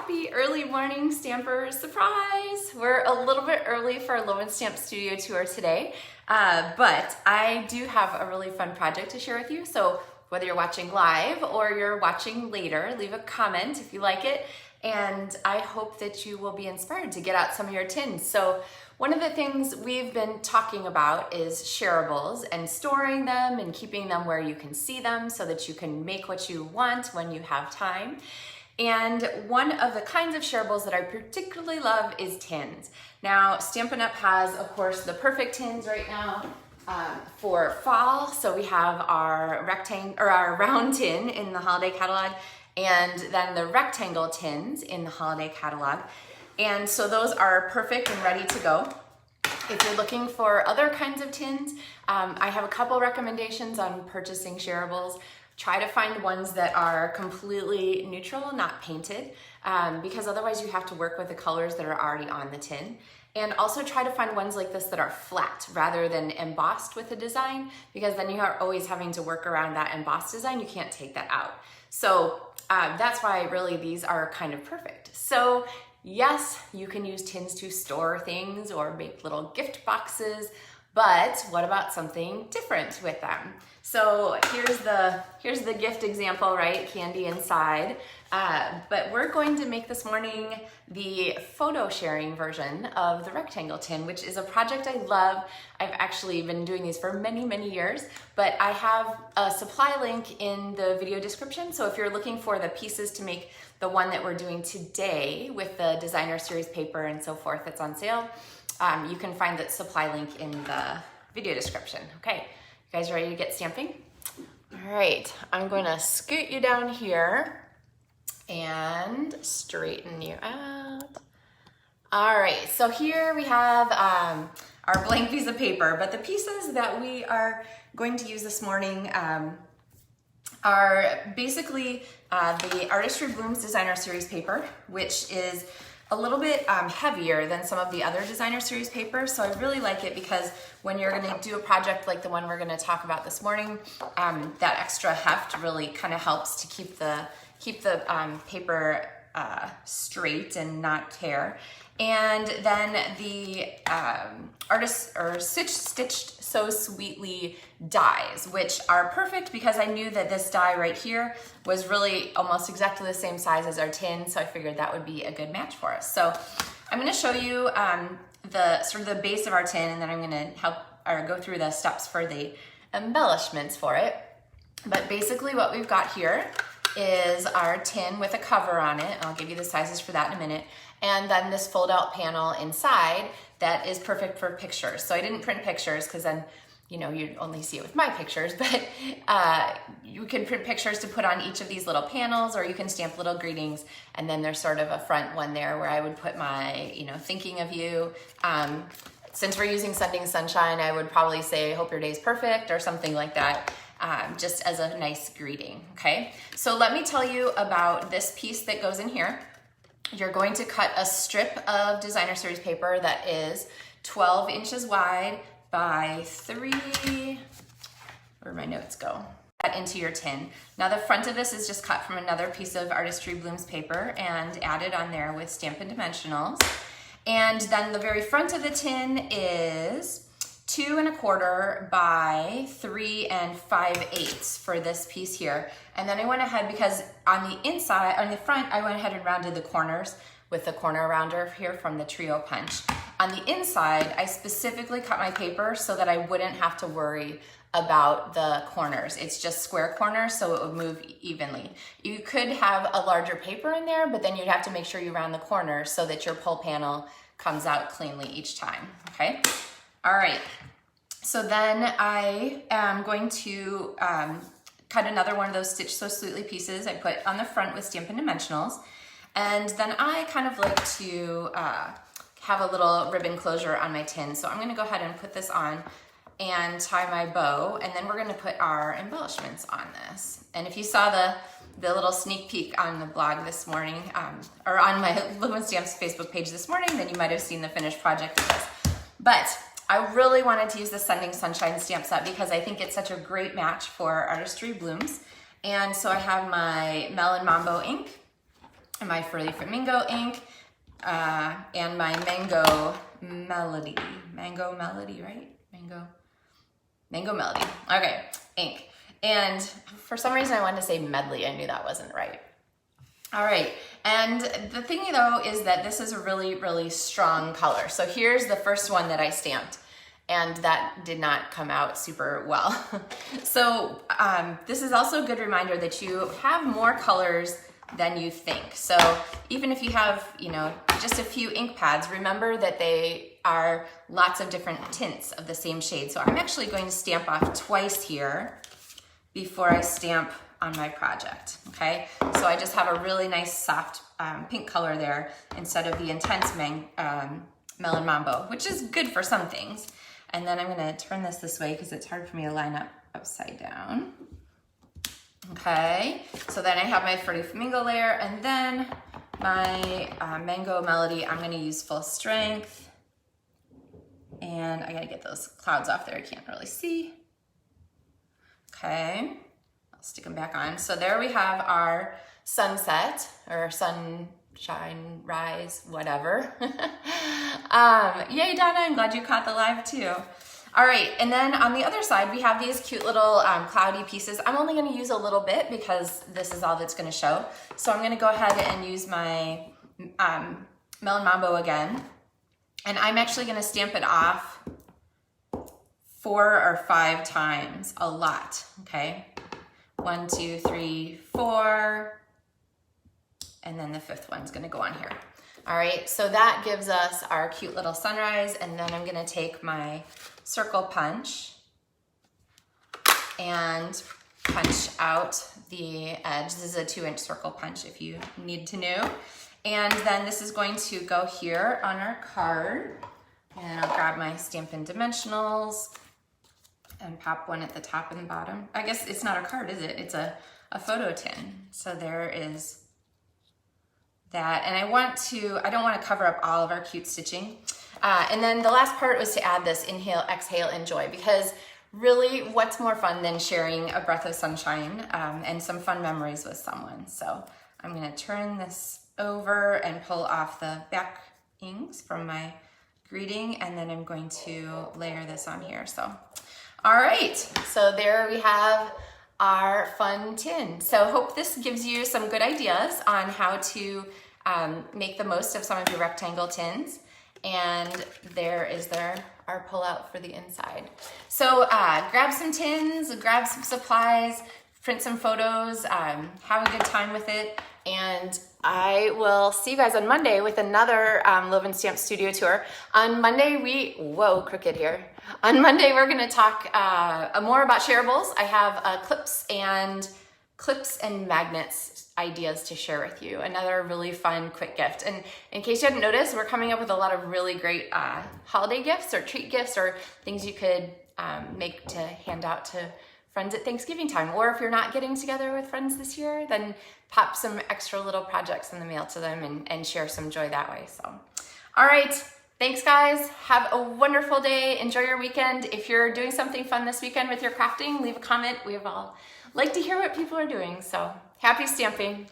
Happy early morning stampers, surprise! We're a little bit early for our LovenStamps studio tour today, but I do have a really fun project to share with you. So whether you're watching live or you're watching later, leave a comment if you like it. And I hope that you will be inspired to get out some of your tins. So one of the things we've been talking about is shareables and storing them and keeping them where you can see them so that you can make what you want when you have time. And one of the kinds of shareables that I particularly love is tins. Now, Stampin' Up! Has, of course, the perfect tins right now for fall. So we have our round tin in the holiday catalog, and then the rectangle tins in the holiday catalog. And so those are perfect and ready to go. If you're looking for other kinds of tins, I have a couple recommendations on purchasing shareables. Try to find ones that are completely neutral, not painted, because otherwise you have to work with the colors that are already on the tin. And also try to find ones like this that are flat rather than embossed with a design, because then you are always having to work around that embossed design. You can't take that out. So that's why really these are kind of perfect. So yes, you can use tins to store things or make little gift boxes, but what about something different with them? So here's the gift example, right? Candy inside. But we're going to make this morning the photo sharing version of the rectangle tin, which is a project I love. I've actually been doing these for many, many years, but I have a supply link in the video description. So if you're looking for the pieces to make the one that we're doing today with the designer series paper and so forth that's on sale, you can find that supply link in the video description. Okay, you guys ready to get stamping? All right, I'm going to scoot you down here and straighten you out. All right, so here we have our blank piece of paper, but the pieces that we are going to use this morning are basically the Artistry Blooms Designer Series paper, which is a little bit heavier than some of the other designer series papers. So I really like it because when you're gonna do a project like the one we're gonna talk about this morning, that extra heft really kind of helps to keep the paper straight and not tear. And then the Stitched So Sweetly dies, which are perfect because I knew that this die right here was really almost exactly the same size as our tin, so I figured that would be a good match for us. So I'm going to show you the base of our tin, and then I'm going to go through the steps for the embellishments for it. But basically what we've got here is our tin with a cover on it. I'll give you the sizes for that in a minute. And then this fold out panel inside that is perfect for pictures. So I didn't print pictures because then, you know, you'd only see it with my pictures, but you can print pictures to put on each of these little panels, or you can stamp little greetings. And then there's sort of a front one there where I would put my, you know, thinking of you. Since we're using Sending Sunshine, I would probably say, hope your day's perfect or something like that. Just as a nice greeting, okay? So let me tell you about this piece that goes in here. You're going to cut a strip of designer series paper that is 12 inches wide by 3, where'd my notes go? That into your tin. Now the front of this is just cut from another piece of Artistry Blooms paper and added on there with Stampin' Dimensionals. And then the very front of the tin is 2 1/4 by 3 5/8 for this piece here. And then I went ahead, because on the front, I went ahead and rounded the corners with the corner rounder here from the Trio Punch. On the inside, I specifically cut my paper so that I wouldn't have to worry about the corners. It's just square corners, so it would move evenly. You could have a larger paper in there, but then you'd have to make sure you round the corners so that your pull panel comes out cleanly each time, okay? All right, so then I am going to cut another one of those Stitch So Sweetly pieces I put on the front with Stampin' Dimensionals. And then I kind of like to have a little ribbon closure on my tin. So I'm gonna go ahead and put this on and tie my bow, and then we're gonna put our embellishments on this. And if you saw the little sneak peek on the blog this morning, or on my LovenStamps Facebook page this morning, then you might have seen the finished project of this. But I really wanted to use the Sending Sunshine stamp set because I think it's such a great match for Artistry Blooms. And so I have my Melon Mambo ink, my Furry Flamingo ink, and my Mango Melody. Mango Melody, right? Mango Melody. Okay, ink. And for some reason I wanted to say medley. I knew that wasn't right. All right, and the thing though is that this is a really, really strong color. So here's the first one that I stamped, and that did not come out super well. So this is also a good reminder that you have more colors than you think. So even if you have, you know, just a few ink pads, remember that they are lots of different tints of the same shade. So I'm actually going to stamp off twice here before I stamp on my project, okay? So I just have a really nice soft pink color there instead of the intense Melon Mambo, which is good for some things. And then I'm gonna turn this way because it's hard for me to line up upside down. Okay, so then I have my Furry Flamingo layer, and then my Mango Melody, I'm gonna use full strength. And I gotta get those clouds off there, I can't really see. Okay, I'll stick them back on. So there we have our sunset, or sunshine, rise, whatever. Yay, Donna, I'm glad you caught the live too. All right, and then on the other side, we have these cute little cloudy pieces. I'm only gonna use a little bit because this is all that's gonna show. So I'm gonna go ahead and use my Melon Mambo again. And I'm actually gonna stamp it off 4 or 5 times, a lot, okay? 1, 2, 3, 4, and then the 5th one's gonna go on here. All right, so that gives us our cute little sunrise, and then I'm gonna take my circle punch and punch out the edge. This is a 2-inch circle punch if you need to know. And then this is going to go here on our card. And I'll grab my Stampin' Dimensionals and pop one at the top and the bottom. I guess it's not a card, is it? It's a photo tin. So there is that. And I don't want to cover up all of our cute stitching. And then the last part was to add this inhale, exhale, enjoy, because really what's more fun than sharing a breath of sunshine and some fun memories with someone. So I'm gonna turn this over and pull off the back inks from my greeting, and then I'm going to layer this on here. So, all right, so there we have our fun tin. So hope this gives you some good ideas on how to make the most of some of your rectangle tins. And there is our pullout for the inside. So grab some tins, grab some supplies, print some photos, have a good time with it. And I will see you guys on Monday with another LovenStamps studio tour. On Monday, crooked here. On Monday, we're gonna talk more about shareables. I have clips and magnets ideas to share with you. Another really fun, quick gift. And in case you hadn't noticed, we're coming up with a lot of really great holiday gifts or treat gifts or things you could make to hand out to friends at Thanksgiving time. Or if you're not getting together with friends this year, then pop some extra little projects in the mail to them and share some joy that way. So, all right. Thanks, guys. Have a wonderful day. Enjoy your weekend. If you're doing something fun this weekend with your crafting, leave a comment. We all like to hear what people are doing. So happy stamping.